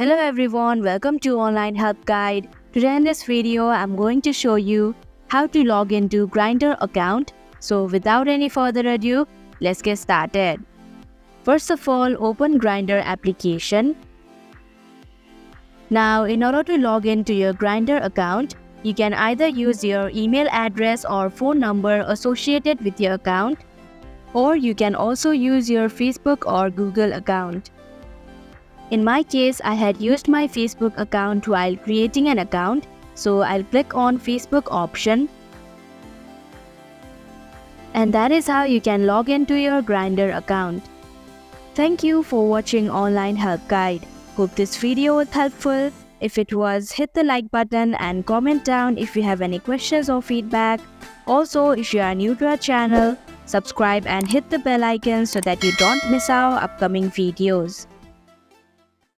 Hello everyone, welcome to Online Help Guide. Today in this video, I'm going to show you how to log into Grindr account. So without any further ado, let's get started. First of all, open Grindr application. Now, in order to log into your Grindr account, you can either use your email address or phone number associated with your account, or you can also use your Facebook or Google account. In my case, I had used my Facebook account while creating an account, so I'll click on Facebook option. And that is how you can log into your Grindr account. Thank you for watching Online Help Guide. Hope this video was helpful. If it was, hit the like button and comment down if you have any questions or feedback. Also, if you are new to our channel, subscribe and hit the bell icon so that you don't miss our upcoming videos.